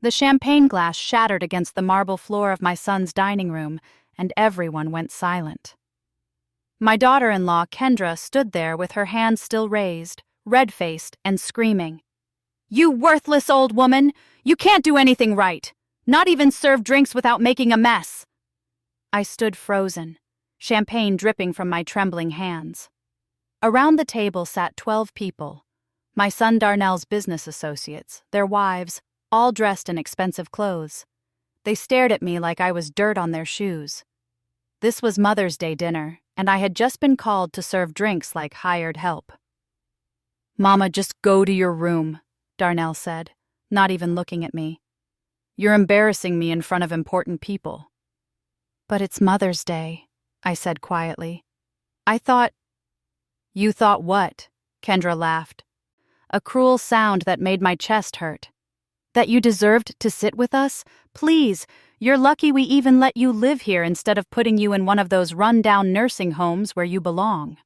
The champagne glass shattered against the marble floor of my son's dining room, and everyone went silent. My daughter-in-law, Kendra, stood there with her hands still raised, red-faced and screaming. "You worthless old woman! You can't do anything right! Not even serve drinks without making a mess!" I stood frozen, champagne dripping from my trembling hands. Around the table sat 12 people. My son Darnell's business associates, their wives, all dressed in expensive clothes. They stared at me like I was dirt on their shoes. This was Mother's Day dinner, and I had just been called to serve drinks like hired help. "Mama, just go to your room," Darnell said, not even looking at me. "You're embarrassing me in front of important people." "But it's Mother's Day," I said quietly. "I thought—" "You thought what?" Kendra laughed. A cruel sound that made my chest hurt. "That you deserved to sit with us? Please, you're lucky we even let you live here instead of putting you in one of those run-down nursing homes where you belong."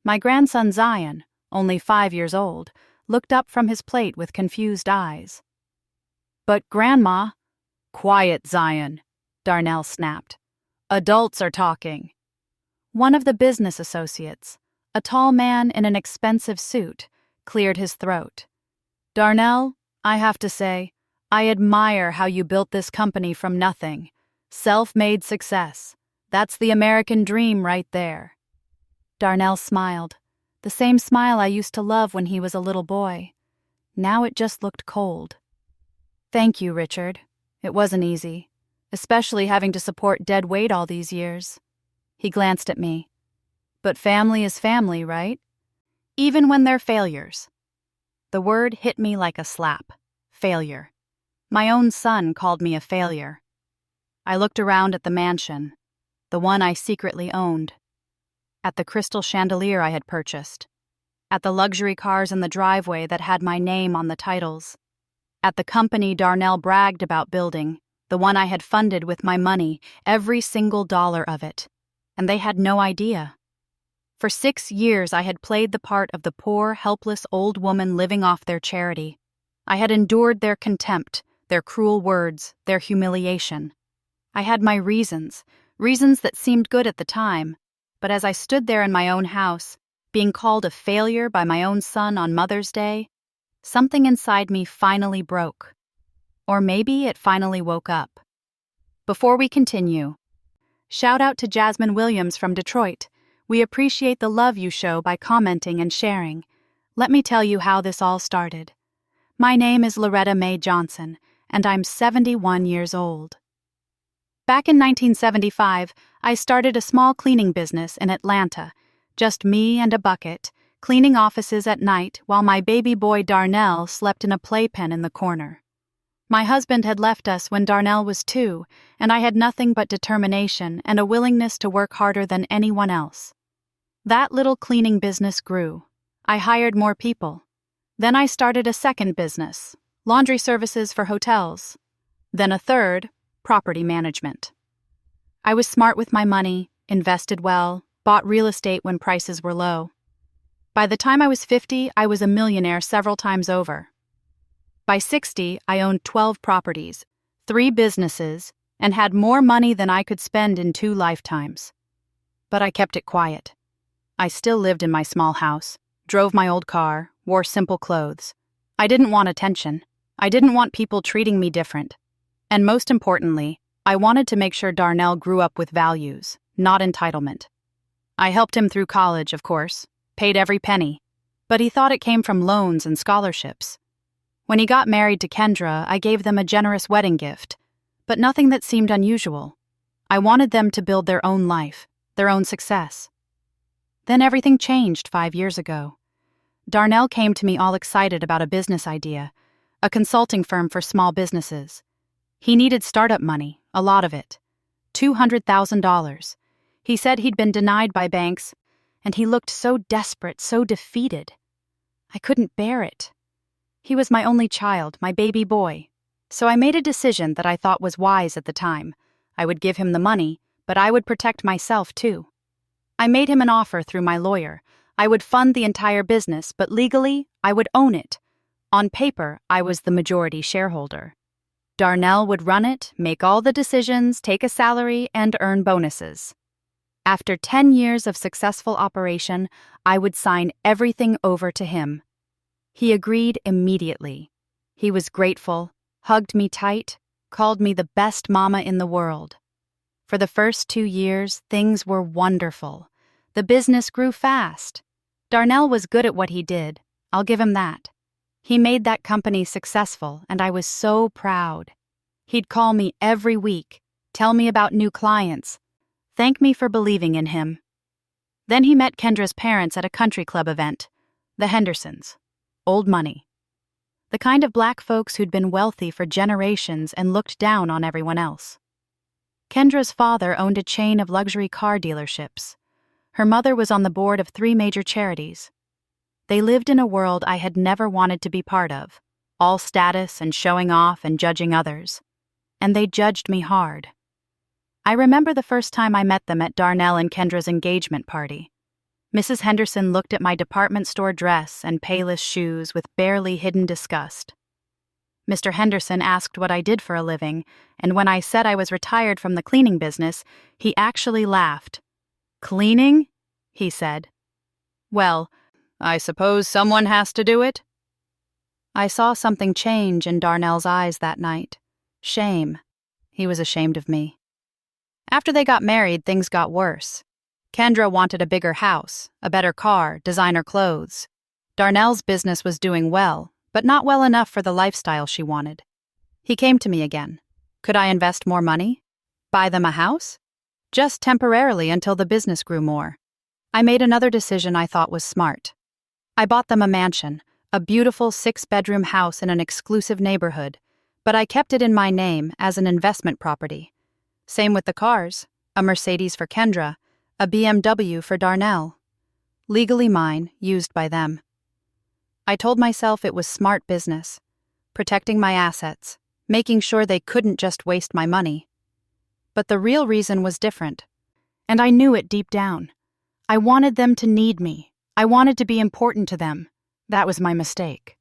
My grandson Zion, only 5 years old, looked up from his plate with confused eyes. "But Grandma—" "Quiet, Zion," Darnell snapped. "Adults are talking." One of the business associates, a tall man in an expensive suit, cleared his throat. "Darnell, I have to say, I admire how you built this company from nothing. Self-made success. That's the American dream right there." Darnell smiled, the same smile I used to love when he was a little boy. Now it just looked cold. "Thank you, Richard. It wasn't easy, especially having to support dead weight all these years." He glanced at me. "But family is family, right? Even when they're failures." The word hit me like a slap. Failure. My own son called me a failure. I looked around at the mansion, the one I secretly owned, at the crystal chandelier I had purchased, at the luxury cars in the driveway that had my name on the titles, at the company Darnell bragged about building, the one I had funded with my money, every single dollar of it, and they had no idea. For 6 years I had played the part of the poor, helpless old woman living off their charity. I had endured their contempt, their cruel words, their humiliation. I had my reasons that seemed good at the time, but as I stood there in my own house, being called a failure by my own son on Mother's Day, something inside me finally broke. Or maybe it finally woke up. Before we continue, shout out to Jasmine Williams from Detroit. We appreciate the love you show by commenting and sharing. Let me tell you how this all started. My name is Loretta Mae Johnson, and I'm 71 years old. Back in 1975, I started a small cleaning business in Atlanta, just me and a bucket, cleaning offices at night while my baby boy Darnell slept in a playpen in the corner. My husband had left us when Darnell was 2, and I had nothing but determination and a willingness to work harder than anyone else. That little cleaning business grew. I hired more people. Then I started a second business, laundry services for hotels. Then a third, property management. I was smart with my money, invested well, bought real estate when prices were low. By the time I was 50, I was a millionaire several times over. By 60, I owned 12 properties, 3 businesses, and had more money than I could spend in 2 lifetimes. But I kept it quiet. I still lived in my small house, drove my old car, wore simple clothes. I didn't want attention. I didn't want people treating me different. And most importantly, I wanted to make sure Darnell grew up with values, not entitlement. I helped him through college, of course, paid every penny, but he thought it came from loans and scholarships. When he got married to Kendra, I gave them a generous wedding gift, but nothing that seemed unusual. I wanted them to build their own life, their own success. Then everything changed 5 years ago. Darnell came to me all excited about a business idea, a consulting firm for small businesses. He needed startup money, a lot of it. $200,000. He said he'd been denied by banks, and he looked so desperate, so defeated. I couldn't bear it. He was my only child, my baby boy. So I made a decision that I thought was wise at the time. I would give him the money, but I would protect myself too. I made him an offer through my lawyer. I would fund the entire business, but legally, I would own it. On paper, I was the majority shareholder. Darnell would run it, make all the decisions, take a salary, and earn bonuses. After 10 years of successful operation, I would sign everything over to him. He agreed immediately. He was grateful, hugged me tight, called me the best mama in the world. For the first 2 years, things were wonderful. The business grew fast. Darnell was good at what he did, I'll give him that. He made that company successful, and I was so proud. He'd call me every week, tell me about new clients, thank me for believing in him. Then he met Kendra's parents at a country club event, the Hendersons. Old money. The kind of black folks who'd been wealthy for generations and looked down on everyone else. Kendra's father owned a chain of luxury car dealerships. Her mother was on the board of 3 major charities. They lived in a world I had never wanted to be part of, all status and showing off and judging others. And they judged me hard. I remember the first time I met them at Darnell and Kendra's engagement party. Mrs. Henderson looked at my department store dress and Payless shoes with barely hidden disgust. Mr. Henderson asked what I did for a living, and when I said I was retired from the cleaning business, he actually laughed. "Cleaning?" he said. "Well, I suppose someone has to do it." I saw something change in Darnell's eyes that night. Shame. He was ashamed of me. After they got married, things got worse. Kendra wanted a bigger house, a better car, designer clothes. Darnell's business was doing well, but not well enough for the lifestyle she wanted. He came to me again. Could I invest more money? Buy them a house? Just temporarily until the business grew more. I made another decision I thought was smart. I bought them a mansion, a beautiful 6-bedroom house in an exclusive neighborhood, but I kept it in my name as an investment property. Same with the cars, a Mercedes for Kendra, a BMW for Darnell. Legally mine, used by them. I told myself it was smart business, protecting my assets, making sure they couldn't just waste my money. But the real reason was different, and I knew it deep down. I wanted them to need me. I wanted to be important to them. That was my mistake.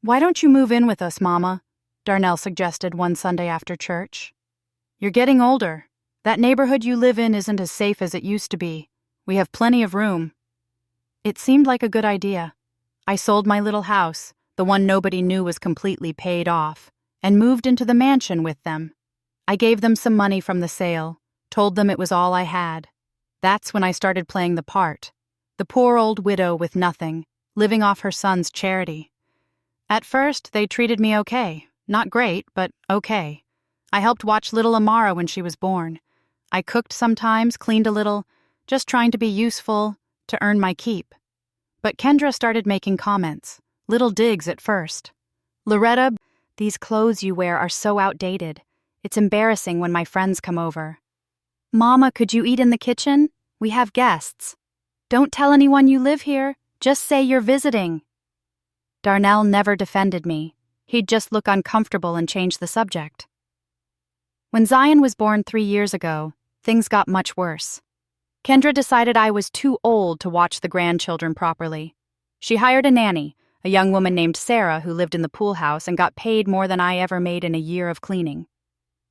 "Why don't you move in with us, Mama?" Darnell suggested one Sunday after church. "You're getting older. That neighborhood you live in isn't as safe as it used to be. We have plenty of room." It seemed like a good idea. I sold my little house, the one nobody knew was completely paid off, and moved into the mansion with them. I gave them some money from the sale, told them it was all I had. That's when I started playing the part. The poor old widow with nothing, living off her son's charity. At first, they treated me okay. Not great, but okay. I helped watch little Amara when she was born. I cooked sometimes, cleaned a little, just trying to be useful, to earn my keep. But Kendra started making comments, little digs at first. "Loretta, these clothes you wear are so outdated. It's embarrassing when my friends come over." "Mama, could you eat in the kitchen? We have guests." "Don't tell anyone you live here. Just say you're visiting." Darnell never defended me. He'd just look uncomfortable and change the subject. When Zion was born 3 years ago, things got much worse. Kendra decided I was too old to watch the grandchildren properly. She hired a nanny, a young woman named Sarah who lived in the pool house and got paid more than I ever made in a year of cleaning.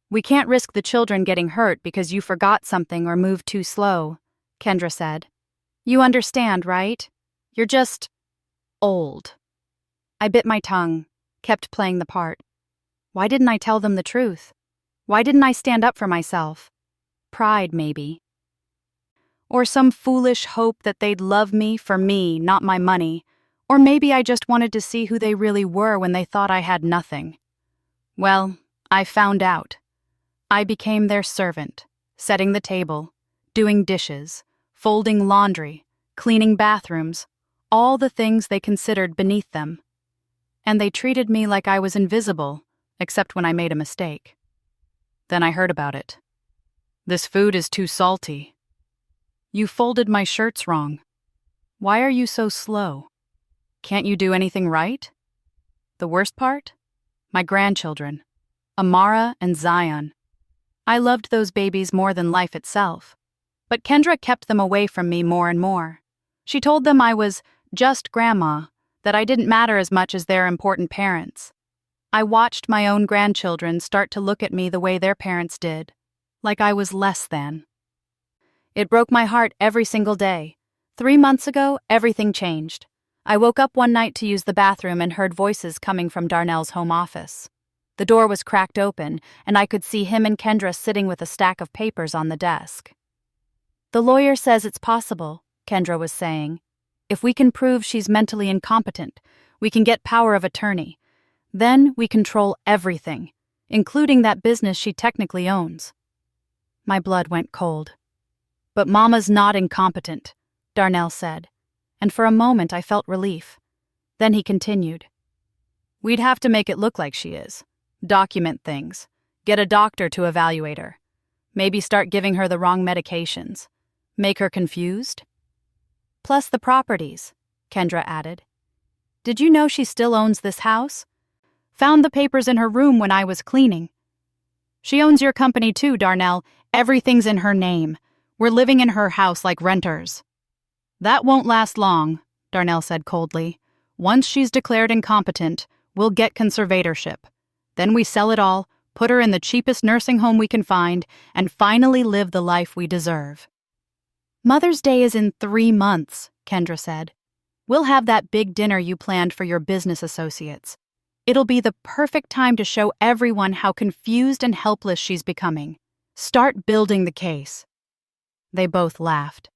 "We can't risk the children getting hurt because you forgot something or moved too slow," Kendra said. "You understand, right? You're just old." I bit my tongue, kept playing the part. Why didn't I tell them the truth? Why didn't I stand up for myself? Pride, maybe. Or some foolish hope that they'd love me for me, not my money. Or maybe I just wanted to see who they really were when they thought I had nothing. Well, I found out. I became their servant, setting the table, doing dishes, folding laundry, cleaning bathrooms, all the things they considered beneath them. And they treated me like I was invisible, except when I made a mistake. Then I heard about it. "This food is too salty. You folded my shirts wrong. Why are you so slow? Can't you do anything right?" The worst part? My grandchildren, Amara and Zion. I loved those babies more than life itself. But Kendra kept them away from me more and more. She told them I was just grandma, that I didn't matter as much as their important parents. I watched my own grandchildren start to look at me the way their parents did, like I was less than. It broke my heart every single day. 3 months ago, everything changed. I woke up one night to use the bathroom and heard voices coming from Darnell's home office. The door was cracked open, and I could see him and Kendra sitting with a stack of papers on the desk. "The lawyer says it's possible," Kendra was saying. "If we can prove she's mentally incompetent, we can get power of attorney. Then we control everything, including that business she technically owns." My blood went cold. "But Mama's not incompetent," Darnell said, and for a moment I felt relief. Then he continued. "We'd have to make it look like she is. Document things. Get a doctor to evaluate her. Maybe start giving her the wrong medications. Make her confused." "Plus the properties," Kendra added. "Did you know she still owns this house? Found the papers in her room when I was cleaning." "She owns your company too, Darnell. Everything's in her name. We're living in her house like renters." "That won't last long," Darnell said coldly. "Once she's declared incompetent, we'll get conservatorship. Then we sell it all, put her in the cheapest nursing home we can find, and finally live the life we deserve." "Mother's Day is in 3 months," Kendra said. "We'll have that big dinner you planned for your business associates. It'll be the perfect time to show everyone how confused and helpless she's becoming. Start building the case." They both laughed.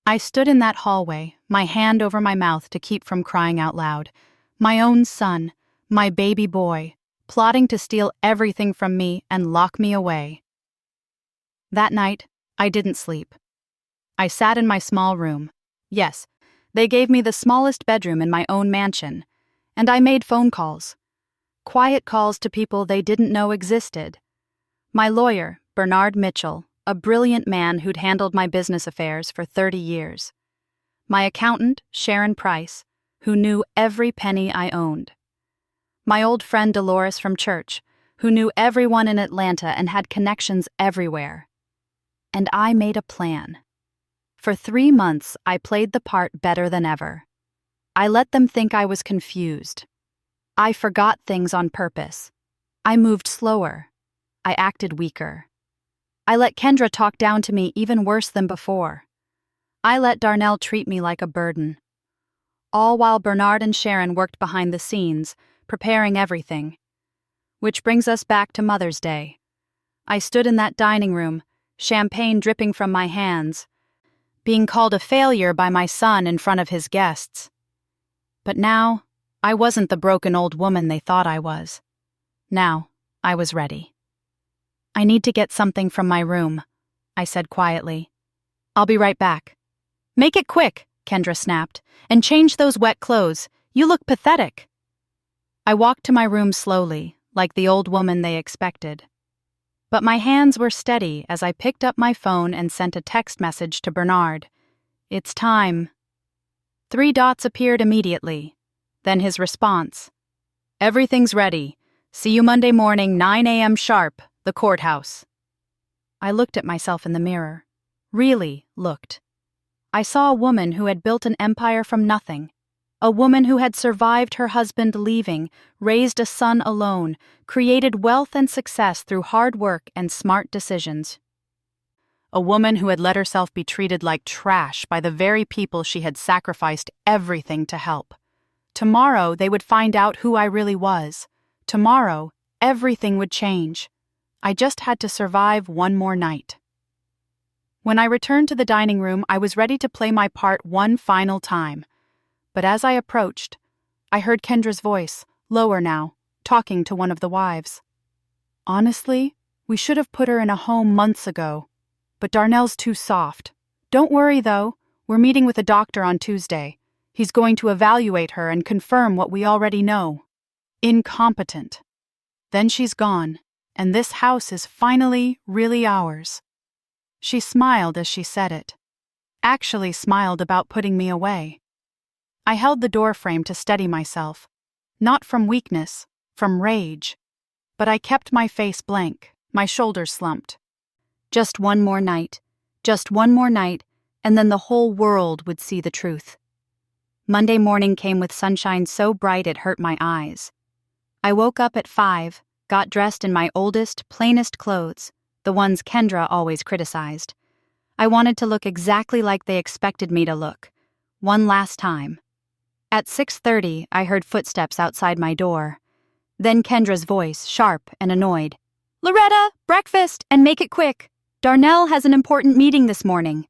I stood in that hallway, my hand over my mouth to keep from crying out loud. My own son, my baby boy, plotting to steal everything from me and lock me away. That night, I didn't sleep. I sat in my small room. Yes, they gave me the smallest bedroom in my own mansion, and I made phone calls. Quiet calls to people they didn't know existed. My lawyer, Bernard Mitchell, a brilliant man who'd handled my business affairs for 30 years. My accountant, Sharon Price, who knew every penny I owned. My old friend Dolores from church, who knew everyone in Atlanta and had connections everywhere. And I made a plan. For 3 months, I played the part better than ever. I let them think I was confused. I forgot things on purpose. I moved slower. I acted weaker. I let Kendra talk down to me even worse than before. I let Darnell treat me like a burden. All while Bernard and Sharon worked behind the scenes, preparing everything. Which brings us back to Mother's Day. I stood in that dining room, champagne dripping from my hands, being called a failure by my son in front of his guests. But now, I wasn't the broken old woman they thought I was. Now, I was ready. "I need to get something from my room," I said quietly. "I'll be right back." "Make it quick," Kendra snapped, "and change those wet clothes. You look pathetic." I walked to my room slowly, like the old woman they expected. But my hands were steady as I picked up my phone and sent a text message to Bernard. "It's time." 3 dots appeared immediately. Then his response. "Everything's ready. See you Monday morning, 9 a.m. sharp, the courthouse." I looked at myself in the mirror. Really looked. I saw a woman who had built an empire from nothing. A woman who had survived her husband leaving, raised a son alone, created wealth and success through hard work and smart decisions. A woman who had let herself be treated like trash by the very people she had sacrificed everything to help. Tomorrow they would find out who I really was. Tomorrow, everything would change. I just had to survive one more night. When I returned to the dining room, I was ready to play my part one final time. But as I approached, I heard Kendra's voice, lower now, talking to one of the wives. "Honestly, we should have put her in a home months ago. But Darnell's too soft. Don't worry, though. We're meeting with a doctor on Tuesday. He's going to evaluate her and confirm what we already know. Incompetent. Then she's gone, and this house is finally really ours." She smiled as she said it. Actually smiled about putting me away. I held the door frame to steady myself. Not from weakness, from rage. But I kept my face blank, my shoulders slumped. Just one more night, and then the whole world would see the truth. Monday morning came with sunshine so bright it hurt my eyes. I woke up at 5, got dressed in my oldest, plainest clothes, the ones Kendra always criticized. I wanted to look exactly like they expected me to look. One last time. At 6:30, I heard footsteps outside my door. Then Kendra's voice, sharp and annoyed. "Loretta, breakfast, and make it quick. Darnell has an important meeting this morning."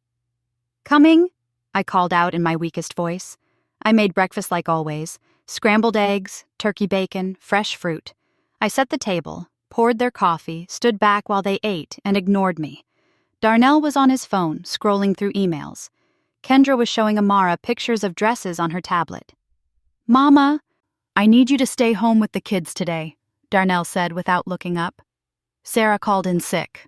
"Coming?" I called out in my weakest voice. I made breakfast like always. Scrambled eggs, turkey bacon, fresh fruit. I set the table, poured their coffee, stood back while they ate, and ignored me. Darnell was on his phone, scrolling through emails. Kendra was showing Amara pictures of dresses on her tablet. "Mama, I need you to stay home with the kids today," Darnell said without looking up. "Sarah called in sick."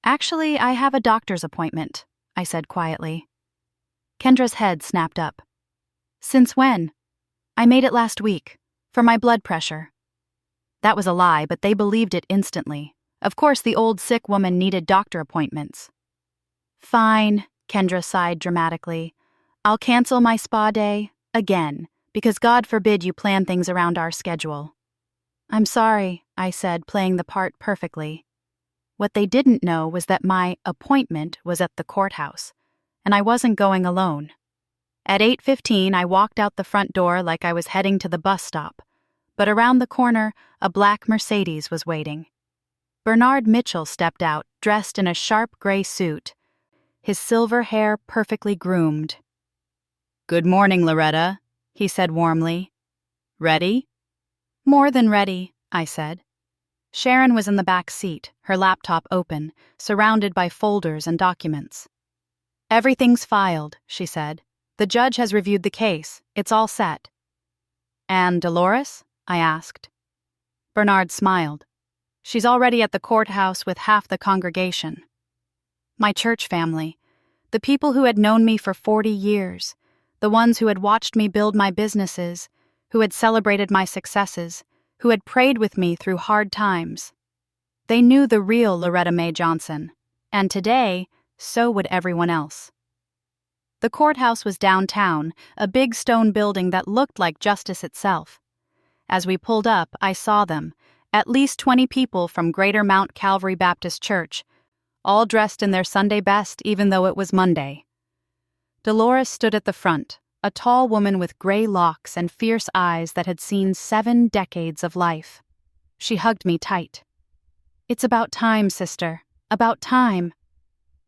"Actually, I have a doctor's appointment," I said quietly. Kendra's head snapped up. "Since when?" "I made it last week, for my blood pressure." That was a lie, but they believed it instantly. Of course, the old sick woman needed doctor appointments. "Fine," Kendra sighed dramatically. "I'll cancel my spa day, again, because God forbid you plan things around our schedule." "I'm sorry," I said, playing the part perfectly. What they didn't know was that my appointment was at the courthouse, and I wasn't going alone. At 8:15, I walked out the front door like I was heading to the bus stop, but around the corner, a black Mercedes was waiting. Bernard Mitchell stepped out, dressed in a sharp gray suit, his silver hair perfectly groomed. "Good morning, Loretta," he said warmly. "Ready?" "More than ready," I said. Sharon was in the back seat, her laptop open, surrounded by folders and documents. "Everything's filed," she said. "The judge has reviewed the case. It's all set." "And Dolores?" I asked. Bernard smiled. "She's already at the courthouse with half the congregation." My church family, the people who had known me for 40 years, the ones who had watched me build my businesses, who had celebrated my successes, who had prayed with me through hard times. They knew the real Loretta Mae Johnson, and today, so would everyone else. The courthouse was downtown, a big stone building that looked like justice itself. As we pulled up, I saw them, at least 20 people from Greater Mount Calvary Baptist Church, all dressed in their Sunday best even though it was Monday. Dolores stood at the front, a tall woman with gray locks and fierce eyes that had seen 7 decades of life. She hugged me tight. "It's about time, sister. About time."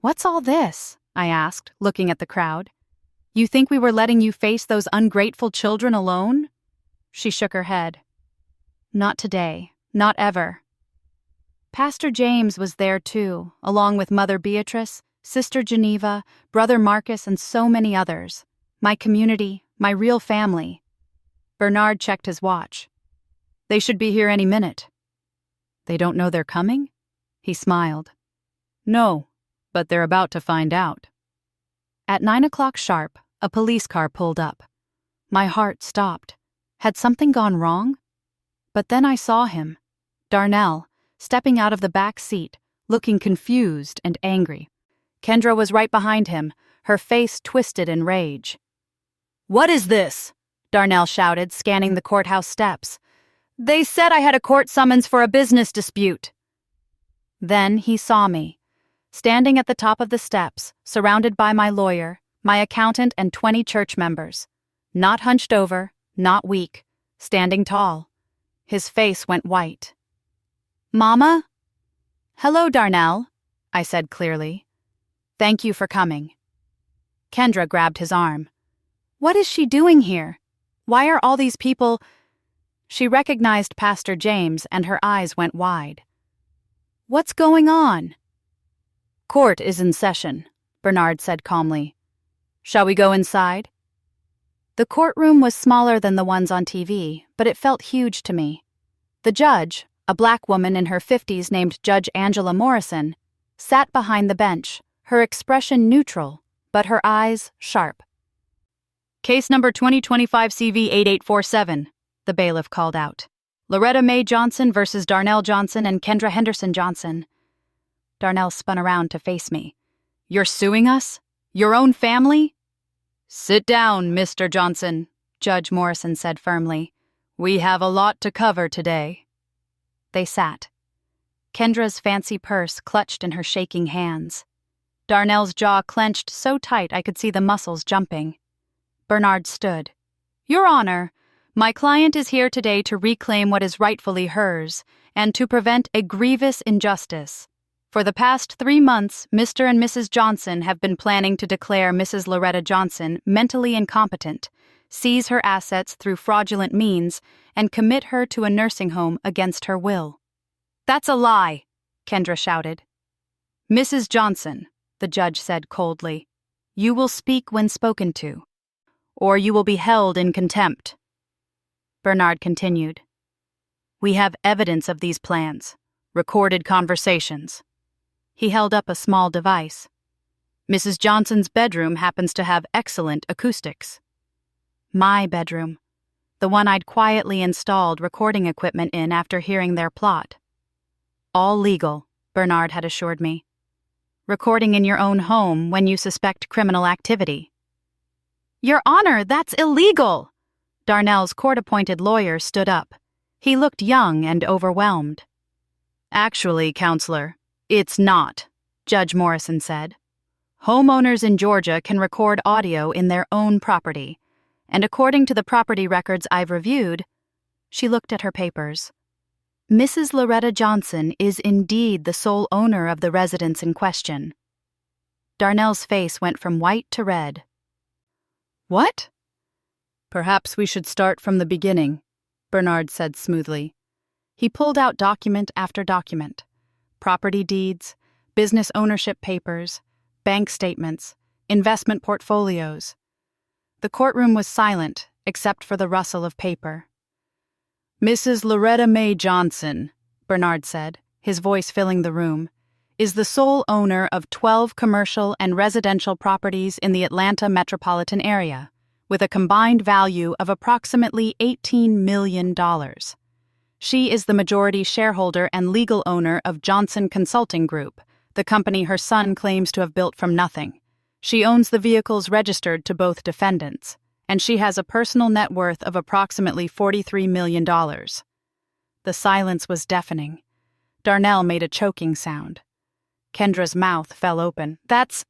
"What's all this?" I asked, looking at the crowd. "You think we were letting you face those ungrateful children alone?" She shook her head. "Not today. Not ever." Pastor James was there too, along with Mother Beatrice, Sister Geneva, Brother Marcus, and so many others. My community, my real family. Bernard checked his watch. "They should be here any minute." "They don't know they're coming?" He smiled. "No, but they're about to find out." At 9 o'clock sharp, a police car pulled up. My heart stopped. Had something gone wrong? But then I saw him, Darnell, stepping out of the back seat, looking confused and angry. Kendra was right behind him, her face twisted in rage. "What is this?" Darnell shouted, scanning the courthouse steps. "They said I had a court summons for a business dispute." Then he saw me, standing at the top of the steps, surrounded by my lawyer, my accountant, and 20 church members. Not hunched over, not weak, standing tall. His face went white. "Mama?" "Hello, Darnell," I said clearly. "Thank you for coming." Kendra grabbed his arm. "What is she doing here? Why are all these people—" She recognized Pastor James and her eyes went wide. "What's going on?" "Court is in session," Bernard said calmly. "Shall we go inside?" The courtroom was smaller than the ones on TV, but it felt huge to me. The judge, a black woman in her 50s named Judge Angela Morrison, sat behind the bench, her expression neutral, but her eyes sharp. "Case number 2025 CV 8847, the bailiff called out. "Loretta Mae Johnson versus Darnell Johnson and Kendra Henderson Johnson." Darnell spun around to face me. "You're suing us? Your own family?" "Sit down, Mr. Johnson," Judge Morrison said firmly. We have a lot to cover today. They sat. Kendra's fancy purse clutched in her shaking hands. Darnell's jaw clenched so tight I could see the muscles jumping. Bernard stood. Your Honor, my client is here today to reclaim what is rightfully hers and to prevent a grievous injustice. For the past 3 months, Mr. and Mrs. Johnson have been planning to declare Mrs. Loretta Johnson mentally incompetent, seize her assets through fraudulent means, and commit her to a nursing home against her will. That's a lie, Kendra shouted. Mrs. Johnson, the judge said coldly, you will speak when spoken to, or you will be held in contempt. Bernard continued. We have evidence of these plans, recorded conversations. He held up a small device. Mrs. Johnson's bedroom happens to have excellent acoustics. My bedroom, the one I'd quietly installed recording equipment in after hearing their plot. All legal, Bernard had assured me. Recording in your own home when you suspect criminal activity. Your Honor, that's illegal! Darnell's court-appointed lawyer stood up. He looked young and overwhelmed. Actually, Counselor, it's not, Judge Morrison said. Homeowners in Georgia can record audio in their own property, and according to the property records I've reviewed, she looked at her papers. Mrs. Loretta Johnson is indeed the sole owner of the residence in question. Darnell's face went from white to red. What? Perhaps we should start from the beginning, Bernard said smoothly. He pulled out document after document. Property deeds, business ownership papers, bank statements, investment portfolios. The courtroom was silent, except for the rustle of paper. Mrs. Loretta Mae Johnson, Bernard said, his voice filling the room, is the sole owner of 12 commercial and residential properties in the Atlanta metropolitan area, with a combined value of approximately $18 million. She is the majority shareholder and legal owner of Johnson Consulting Group, the company her son claims to have built from nothing. She owns the vehicles registered to both defendants, and she has a personal net worth of approximately $43 million. The silence was deafening. Darnell made a choking sound. Kendra's mouth fell open. That's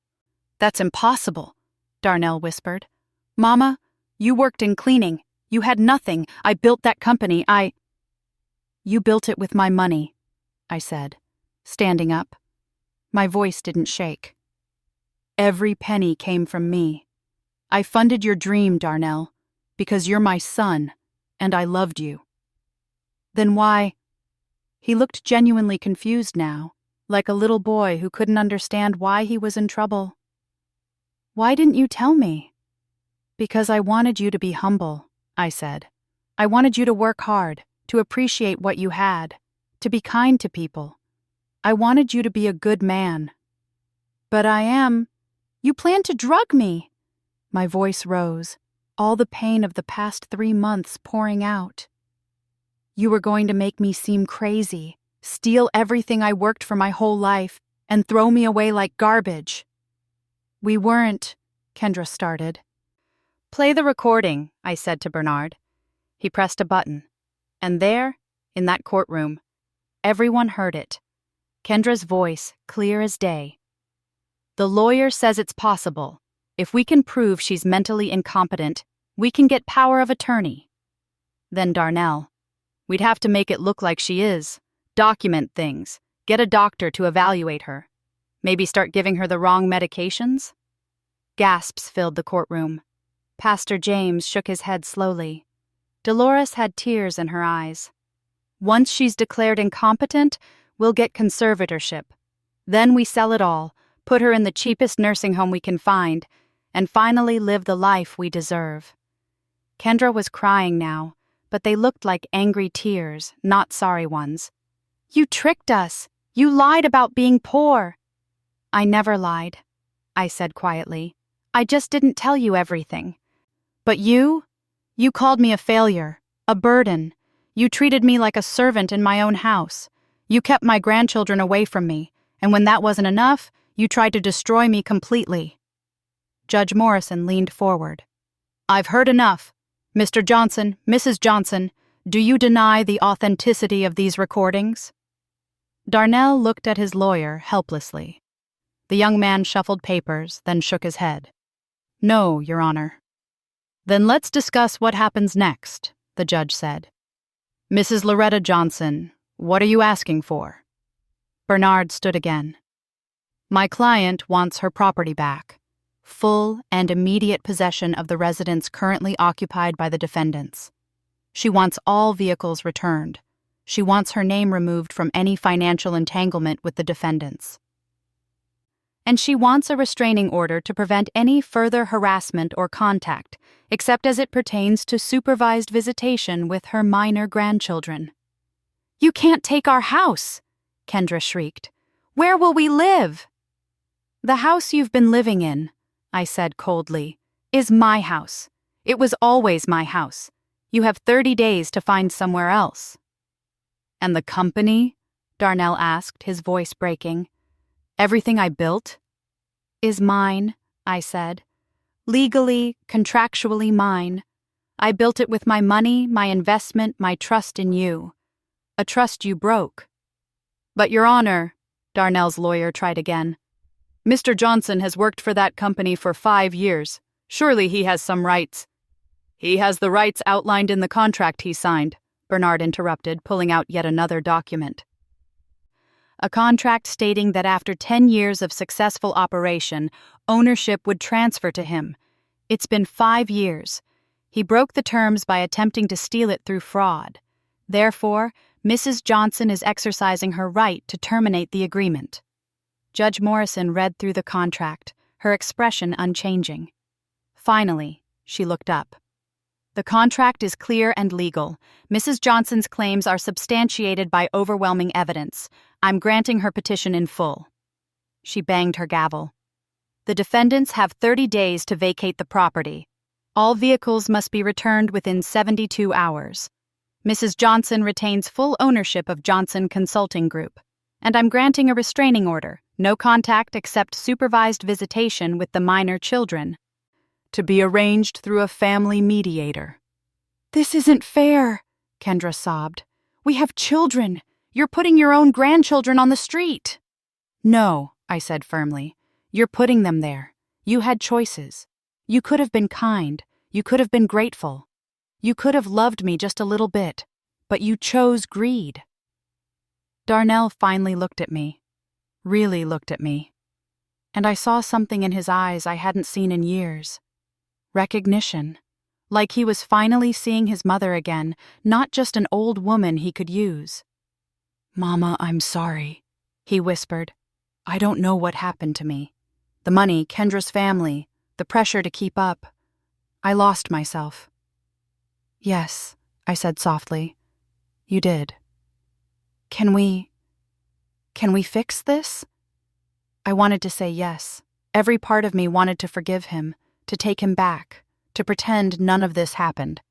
impossible, Darnell whispered. Mama, you worked in cleaning. You had nothing. I built that company. You built it with my money, I said, standing up. My voice didn't shake. Every penny came from me. I funded your dream, Darnell, because you're my son, and I loved you. Then why? He looked genuinely confused now, like a little boy who couldn't understand why he was in trouble. Why didn't you tell me? Because I wanted you to be humble, I said. I wanted you to work hard, to appreciate what you had, to be kind to people. I wanted you to be a good man. But I am. You plan to drug me. My voice rose, all the pain of the past 3 months pouring out. You were going to make me seem crazy, steal everything I worked for my whole life, and throw me away like garbage. We weren't, Kendra started. Play the recording, I said to Bernard. He pressed a button, and there, in that courtroom, everyone heard it. Kendra's voice, clear as day. The lawyer says it's possible. If we can prove she's mentally incompetent, we can get power of attorney. Then Darnell. We'd have to make it look like she is, document things, get a doctor to evaluate her. Maybe start giving her the wrong medications? Gasps filled the courtroom. Pastor James shook his head slowly. Dolores had tears in her eyes. Once she's declared incompetent, we'll get conservatorship. Then we sell it all, put her in the cheapest nursing home we can find, and finally live the life we deserve. Kendra was crying now, but they looked like angry tears, not sorry ones. You tricked us. You lied about being poor. I never lied, I said quietly. I just didn't tell you everything. But you called me a failure, a burden. You treated me like a servant in my own house. You kept my grandchildren away from me, and when that wasn't enough, you tried to destroy me completely. Judge Morrison leaned forward. I've heard enough. Mr. Johnson, Mrs. Johnson, Do you deny the authenticity of these recordings? Darnell looked at his lawyer helplessly. The young man shuffled papers, then shook his head. No, Your Honor. Then let's discuss what happens next, the judge said. Mrs. Loretta Johnson, what are you asking for? Bernard stood again. My client wants her property back. Full and immediate possession of the residence currently occupied by the defendants. She wants all vehicles returned. She wants her name removed from any financial entanglement with the defendants. And she wants a restraining order to prevent any further harassment or contact, except as it pertains to supervised visitation with her minor grandchildren. You can't take our house, Kendra shrieked. Where will we live? The house you've been living in, I said coldly, is my house. It was always my house. You have 30 days to find somewhere else. And the company? Darnell asked, his voice breaking. Everything I built? Is mine, I said. Legally, contractually mine. I built it with my money, my investment, my trust in you. A trust you broke. But, Your Honor, Darnell's lawyer tried again. Mr. Johnson has worked for that company for 5 years. Surely he has some rights. He has the rights outlined in the contract he signed, Bernard interrupted, pulling out yet another document. A contract stating that after 10 years of successful operation, ownership would transfer to him. It's been 5 years. He broke the terms by attempting to steal it through fraud. Therefore, Mrs. Johnson is exercising her right to terminate the agreement. Judge Morrison read through the contract, her expression unchanging. Finally, she looked up. The contract is clear and legal. Mrs. Johnson's claims are substantiated by overwhelming evidence. I'm granting her petition in full. She banged her gavel. The defendants have 30 days to vacate the property. All vehicles must be returned within 72 hours. Mrs. Johnson retains full ownership of Johnson Consulting Group. And I'm granting a restraining order, no contact except supervised visitation with the minor children. To be arranged through a family mediator. This isn't fair, Kendra sobbed. We have children. You're putting your own grandchildren on the street. No, I said firmly. You're putting them there. You had choices. You could have been kind. You could have been grateful. You could have loved me just a little bit. But you chose greed. Darnell finally looked at me. Really looked at me. And I saw something in his eyes I hadn't seen in years. Recognition. Like he was finally seeing his mother again, not just an old woman he could use. Mama, I'm sorry, he whispered. I don't know what happened to me. The money, Kendra's family, the pressure to keep up. I lost myself. Yes, I said softly. You did. Can we fix this? I wanted to say yes. Every part of me wanted to forgive him, to take him back, to pretend none of this happened.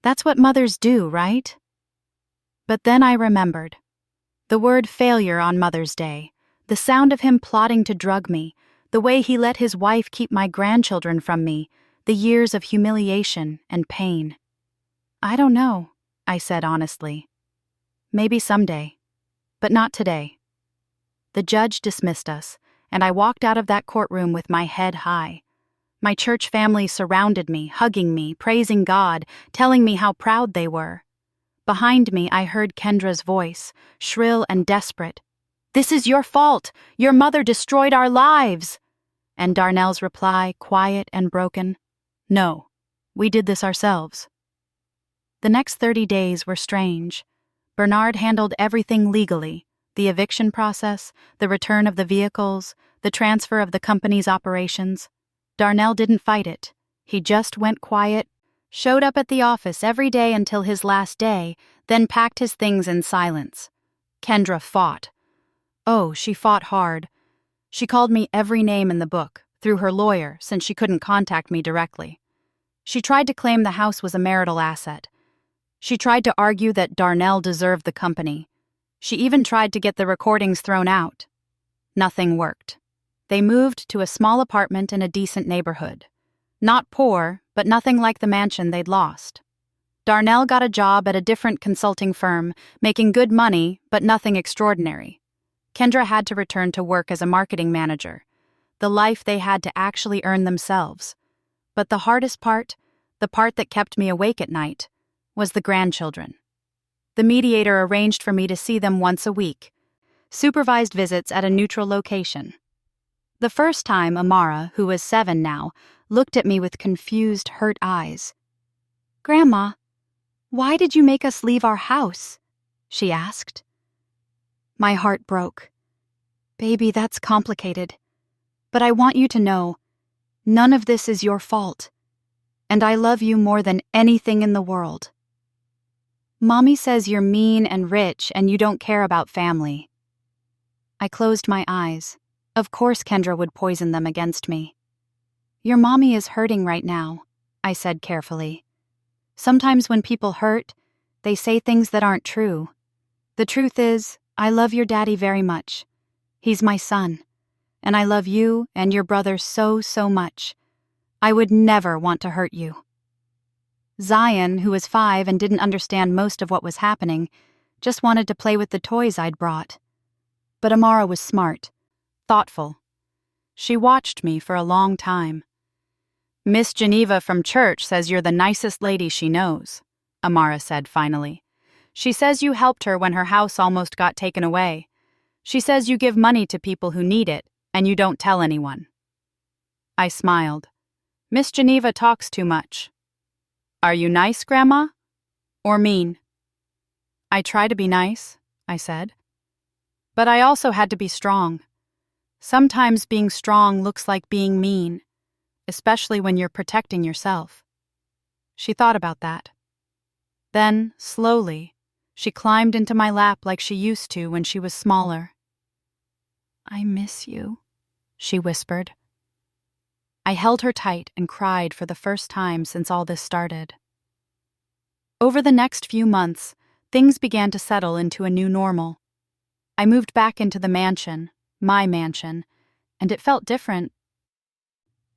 That's what mothers do, right? But then I remembered. The word failure on Mother's Day, the sound of him plotting to drug me, the way he let his wife keep my grandchildren from me, the years of humiliation and pain. I don't know, I said honestly. Maybe someday, but not today. The judge dismissed us, and I walked out of that courtroom with my head high. My church family surrounded me, hugging me, praising God, telling me how proud they were. Behind me, I heard Kendra's voice, shrill and desperate. This is your fault. Your mother destroyed our lives. And Darnell's reply, quiet and broken. No, we did this ourselves. The next 30 days were strange. Bernard handled everything legally. The eviction process, the return of the vehicles, the transfer of the company's operations. Darnell didn't fight it. He just went quiet, showed up at the office every day until his last day, then packed his things in silence. Kendra fought. Oh, she fought hard. She called me every name in the book, through her lawyer, since she couldn't contact me directly. She tried to claim the house was a marital asset. She tried to argue that Darnell deserved the company. She even tried to get the recordings thrown out. Nothing worked. They moved to a small apartment in a decent neighborhood. Not poor, but nothing like the mansion they'd lost. Darnell got a job at a different consulting firm, making good money, but nothing extraordinary. Kendra had to return to work as a marketing manager, the life they had to actually earn themselves. But the hardest part, the part that kept me awake at night, was the grandchildren. The mediator arranged for me to see them once a week, supervised visits at a neutral location. The first time, Amara, who was 7 now, looked at me with confused, hurt eyes. "Grandma, why did you make us leave our house?" she asked. My heart broke. "Baby, that's complicated. But I want you to know, none of this is your fault. And I love you more than anything in the world. Mommy says you're mean and rich and you don't care about family." I closed my eyes. Of course Kendra would poison them against me. "Your mommy is hurting right now," I said carefully. "Sometimes when people hurt, they say things that aren't true. The truth is, I love your daddy very much. He's my son. And I love you and your brother so, so much. I would never want to hurt you." Zion, who was 5 and didn't understand most of what was happening, just wanted to play with the toys I'd brought. But Amara was smart, thoughtful. She watched me for a long time. "Miss Geneva from church says you're the nicest lady she knows," Amara said finally. "She says you helped her when her house almost got taken away. She says you give money to people who need it, and you don't tell anyone." I smiled. "Miss Geneva talks too much." "Are you nice, Grandma? Or mean?" "I try to be nice," I said. "But I also had to be strong. Sometimes being strong looks like being mean, especially when you're protecting yourself." She thought about that. Then, slowly, she climbed into my lap like she used to when she was smaller. "I miss you," she whispered. I held her tight and cried for the first time since all this started. Over the next few months, things began to settle into a new normal. I moved back into the mansion, my mansion, and it felt different.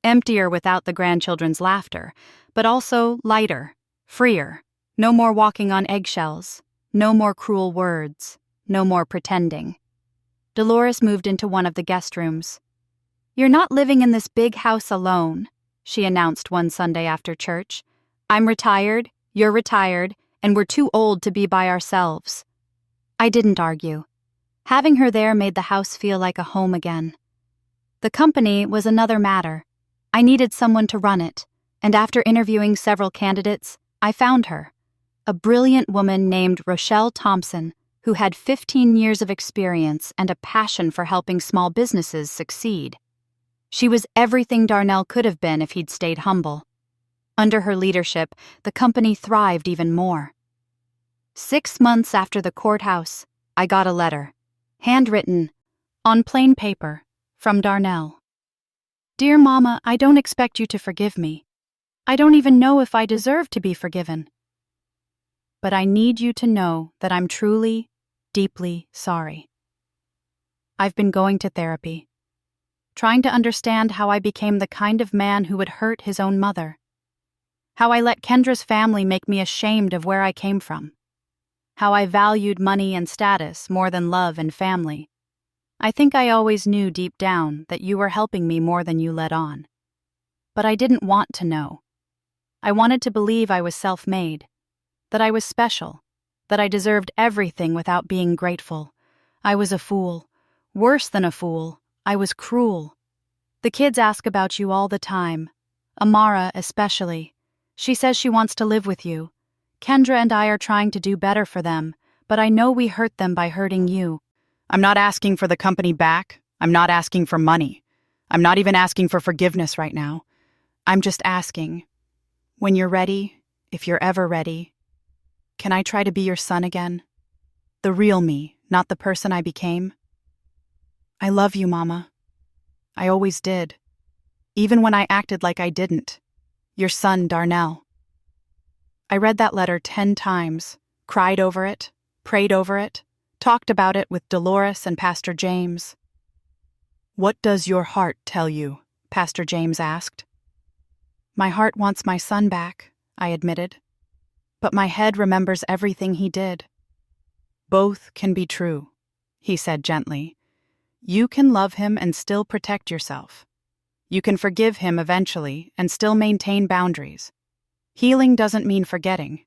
Emptier without the grandchildren's laughter, but also lighter, freer. No more walking on eggshells, no more cruel words, no more pretending. Dolores moved into one of the guest rooms. "You're not living in this big house alone," she announced one Sunday after church. "I'm retired, you're retired, and we're too old to be by ourselves." I didn't argue. Having her there made the house feel like a home again. The company was another matter. I needed someone to run it, and after interviewing several candidates, I found her. A brilliant woman named Rochelle Thompson, who had 15 years of experience and a passion for helping small businesses succeed. She was everything Darnell could have been if he'd stayed humble. Under her leadership, the company thrived even more. 6 months after the courthouse, I got a letter, handwritten, on plain paper, from Darnell. "Dear Mama, I don't expect you to forgive me. I don't even know if I deserve to be forgiven. But I need you to know that I'm truly, deeply sorry. I've been going to therapy, trying to understand how I became the kind of man who would hurt his own mother. How I let Kendra's family make me ashamed of where I came from. How I valued money and status more than love and family. I think I always knew deep down that you were helping me more than you let on. But I didn't want to know. I wanted to believe I was self-made, that I was special, that I deserved everything without being grateful. I was a fool. Worse than a fool, I was cruel. The kids ask about you all the time. Amara especially. She says she wants to live with you. Kendra and I are trying to do better for them, but I know we hurt them by hurting you. I'm not asking for the company back. I'm not asking for money. I'm not even asking for forgiveness right now. I'm just asking, when you're ready, if you're ever ready, can I try to be your son again? The real me, not the person I became. I love you, Mama. I always did. Even when I acted like I didn't. Your son, Darnell. I read that letter 10 times, cried over it, prayed over it, talked about it with Dolores and Pastor James. "What does your heart tell you?" Pastor James asked. "My heart wants my son back," I admitted. but my head remembers everything he did. Both can be true, he said gently. You can love him and still protect yourself. You can forgive him eventually and still maintain boundaries. Healing doesn't mean forgetting.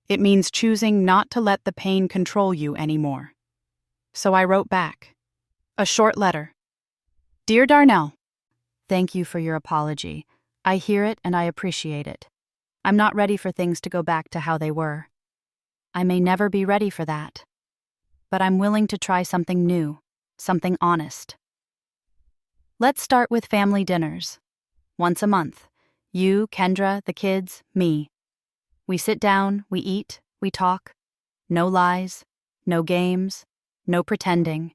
It means choosing not to let the pain control you anymore. So I wrote back. A short letter. Dear Darnell, thank you for your apology. I hear it and I appreciate it. I'm not ready for things to go back to how they were. I may never be ready for that. But I'm willing to try something new, something honest. Let's start with family dinners. Once a month. You, Kendra, the kids, me. We sit down, we eat, we talk. No lies, no games, no pretending.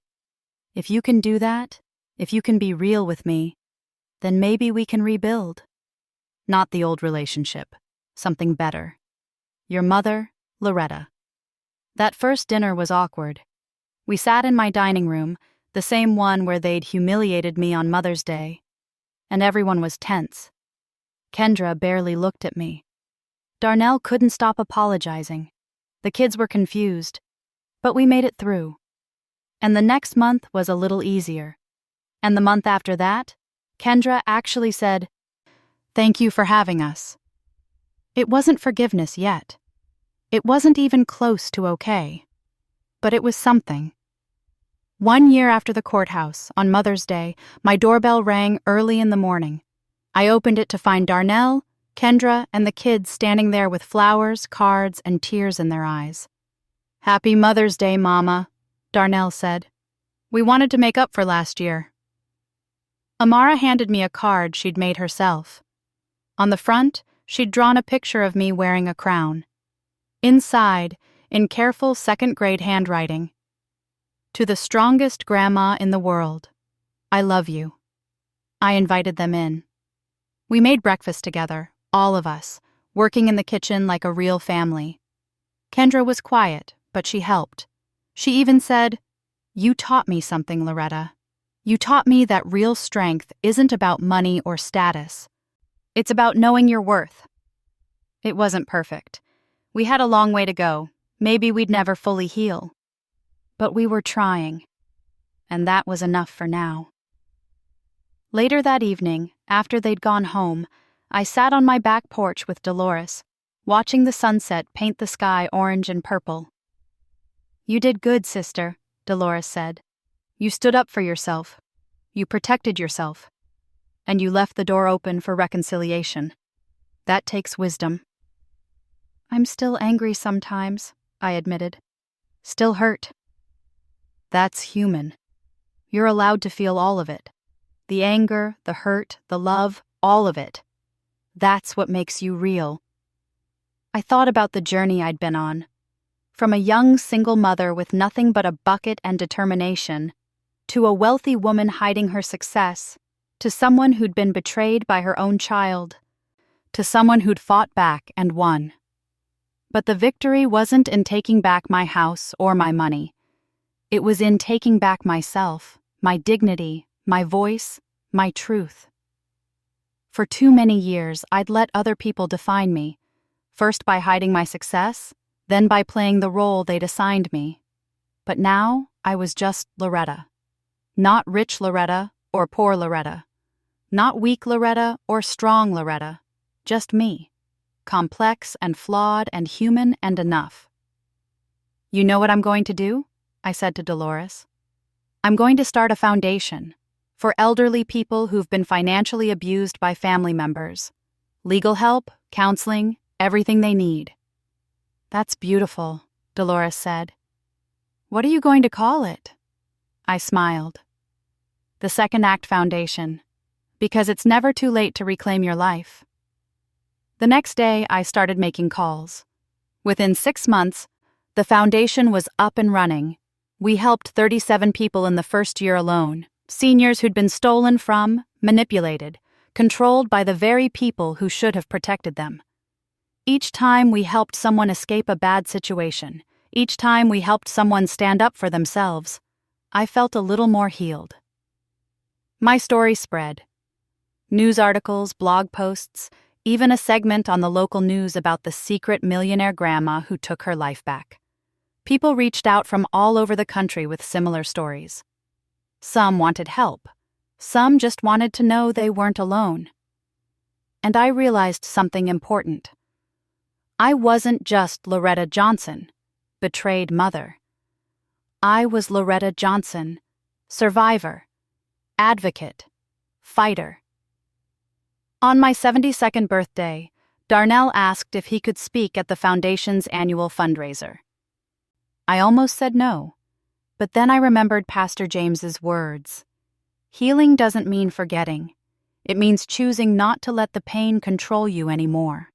If you can do that, if you can be real with me, then maybe we can rebuild. Not the old relationship, something better. Your mother, Loretta. That first dinner was awkward. We sat in my dining room, the same one where they'd humiliated me on Mother's Day, and everyone was tense. Kendra barely looked at me. Darnell couldn't stop apologizing. The kids were confused, but we made it through. And the next month was a little easier. And the month after that, Kendra actually said, "Thank you for having us." It wasn't forgiveness yet. It wasn't even close to okay. But it was something. 1 year after the courthouse, on Mother's Day, my doorbell rang early in the morning. I opened it to find Darnell, Kendra, and the kids standing there with flowers, cards, and tears in their eyes. "Happy Mother's Day, Mama," Darnell said. "We wanted to make up for last year." Amara handed me a card she'd made herself. On the front, she'd drawn a picture of me wearing a crown. Inside, in careful second-grade handwriting, "To the strongest grandma in the world, I love you." I invited them in. We made breakfast together, all of us, working in the kitchen like a real family. Kendra was quiet, but she helped. She even said, "You taught me something, Loretta. You taught me that real strength isn't about money or status. It's about knowing your worth." It wasn't perfect. We had a long way to go. Maybe we'd never fully heal. But we were trying. And that was enough for now. Later that evening, after they'd gone home, I sat on my back porch with Dolores, watching the sunset paint the sky orange and purple. "You did good, sister," Dolores said. "You stood up for yourself. You protected yourself. And you left the door open for reconciliation. That takes wisdom." "I'm still angry sometimes," I admitted. "Still hurt." "That's human. You're allowed to feel all of it. The anger, the hurt, the love, all of it. That's what makes you real." I thought about the journey I'd been on. From a young single mother with nothing but a bucket and determination, to a wealthy woman hiding her success, to someone who'd been betrayed by her own child, to someone who'd fought back and won. But the victory wasn't in taking back my house or my money. It was in taking back myself, my dignity, my voice, my truth. For too many years, I'd let other people define me, first by hiding my success, then by playing the role they'd assigned me. But now, I was just Loretta. Not rich Loretta or poor Loretta. Not weak Loretta or strong Loretta. Just me. Complex and flawed and human and enough. "You know what I'm going to do?" I said to Dolores. "I'm going to start a foundation for elderly people who've been financially abused by family members. Legal help, counseling, everything they need." "That's beautiful," Dolores said. "What are you going to call it?" I smiled. "The Second Act Foundation, because it's never too late to reclaim your life." The next day, I started making calls. Within 6 months, the foundation was up and running. We helped 37 people in the first year alone, seniors who'd been stolen from, manipulated, controlled by the very people who should have protected them. Each time we helped someone escape a bad situation, each time we helped someone stand up for themselves, I felt a little more healed. My story spread. News articles, blog posts, even a segment on the local news about the secret millionaire grandma who took her life back. People reached out from all over the country with similar stories. Some wanted help. Some just wanted to know they weren't alone. And I realized something important. I wasn't just Loretta Johnson, betrayed mother. I was Loretta Johnson, survivor, advocate, fighter. On my 72nd birthday, Darnell asked if he could speak at the Foundation's annual fundraiser. I almost said no, but then I remembered Pastor James's words. Healing doesn't mean forgetting. It means choosing not to let the pain control you anymore.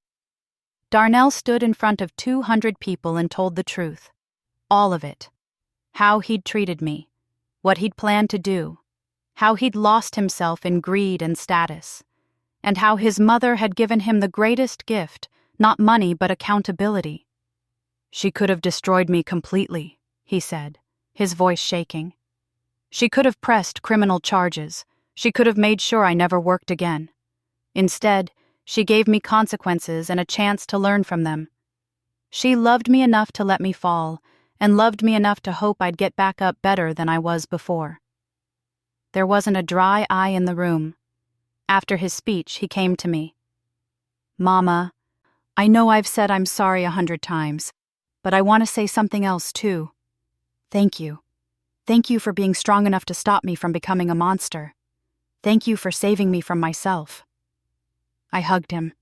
Darnell stood in front of 200 people and told the truth. All of it. How he'd treated me. What he'd planned to do. How he'd lost himself in greed and status. And how his mother had given him the greatest gift, not money but accountability. She could have destroyed me completely, he said, his voice shaking. She could have pressed criminal charges. She could have made sure I never worked again. Instead, she gave me consequences and a chance to learn from them. She loved me enough to let me fall, and loved me enough to hope I'd get back up better than I was before. There wasn't a dry eye in the room. After his speech, he came to me. Mama, I know I've said I'm sorry 100 times, but I want to say something else too. Thank you. Thank you for being strong enough to stop me from becoming a monster. Thank you for saving me from myself. I hugged him,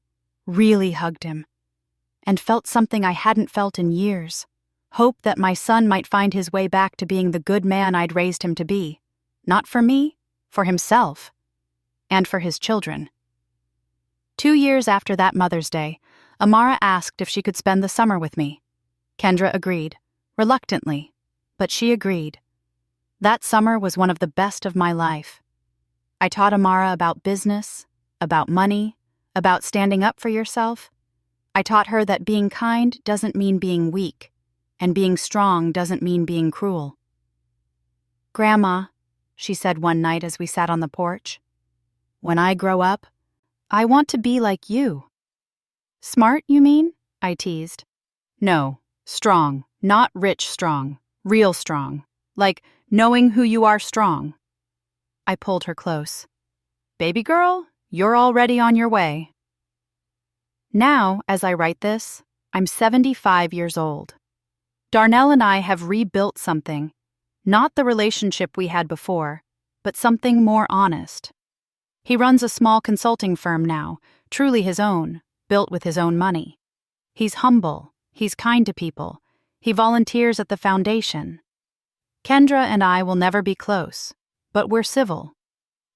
really hugged him, and felt something I hadn't felt in years. Hope that my son might find his way back to being the good man I'd raised him to be. Not for me, for himself, and for his children. 2 years after that Mother's Day, Amara asked if she could spend the summer with me. Kendra agreed, reluctantly, but she agreed. That summer was one of the best of my life. I taught Amara about business, about money, about standing up for yourself. I taught her that being kind doesn't mean being weak, and being strong doesn't mean being cruel. Grandma, she said one night as we sat on the porch, when I grow up, I want to be like you. Smart, you mean? I teased. No, strong, not rich strong, real strong, like knowing who you are strong. I pulled her close. Baby girl, you're already on your way. Now, as I write this, I'm 75 years old. Darnell and I have rebuilt something, not the relationship we had before, but something more honest. He runs a small consulting firm now, truly his own, built with his own money. He's humble, he's kind to people, he volunteers at the foundation. Kendra and I will never be close, but we're civil.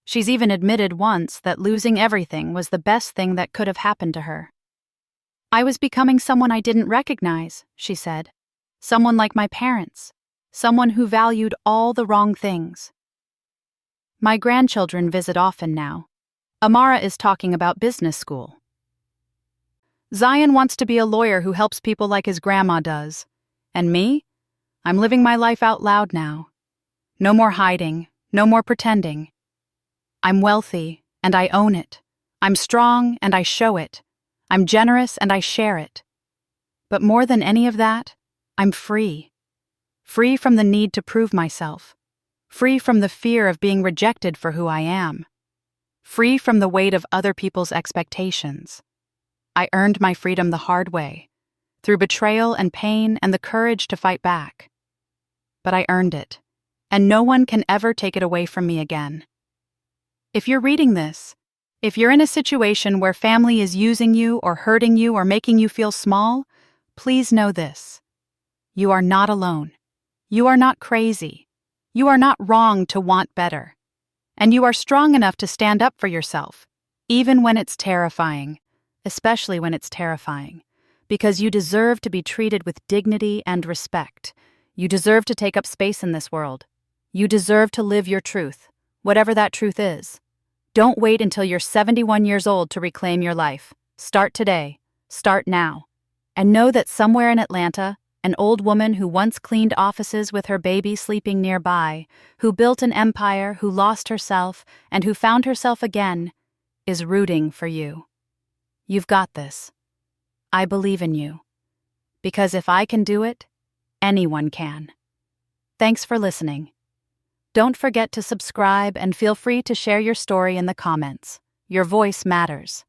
She's even admitted once that losing everything was the best thing that could have happened to her. I was becoming someone I didn't recognize, she said. Someone like my parents. Someone who valued all the wrong things. My grandchildren visit often now. Amara is talking about business school. Zion wants to be a lawyer who helps people like his grandma does. And me? I'm living my life out loud now. No more hiding, no more pretending. I'm wealthy, and I own it. I'm strong, and I show it. I'm generous, and I share it. But more than any of that, I'm free. Free from the need to prove myself. Free from the fear of being rejected for who I am. Free from the weight of other people's expectations. I earned my freedom the hard way, through betrayal and pain and the courage to fight back. But I earned it, and no one can ever take it away from me again. If you're reading this, if you're in a situation where family is using you or hurting you or making you feel small, please know this. You are not alone. You are not crazy. You are not wrong to want better. And you are strong enough to stand up for yourself, even when it's terrifying, especially when it's terrifying, because you deserve to be treated with dignity and respect. You deserve to take up space in this world. You deserve to live your truth, whatever that truth is. Don't wait until you're 71 years old to reclaim your life. Start today. Start now. And know that somewhere in Atlanta, an old woman who once cleaned offices with her baby sleeping nearby, who built an empire, who lost herself, and who found herself again, is rooting for you. You've got this. I believe in you. Because if I can do it, anyone can. Thanks for listening. Don't forget to subscribe and feel free to share your story in the comments. Your voice matters.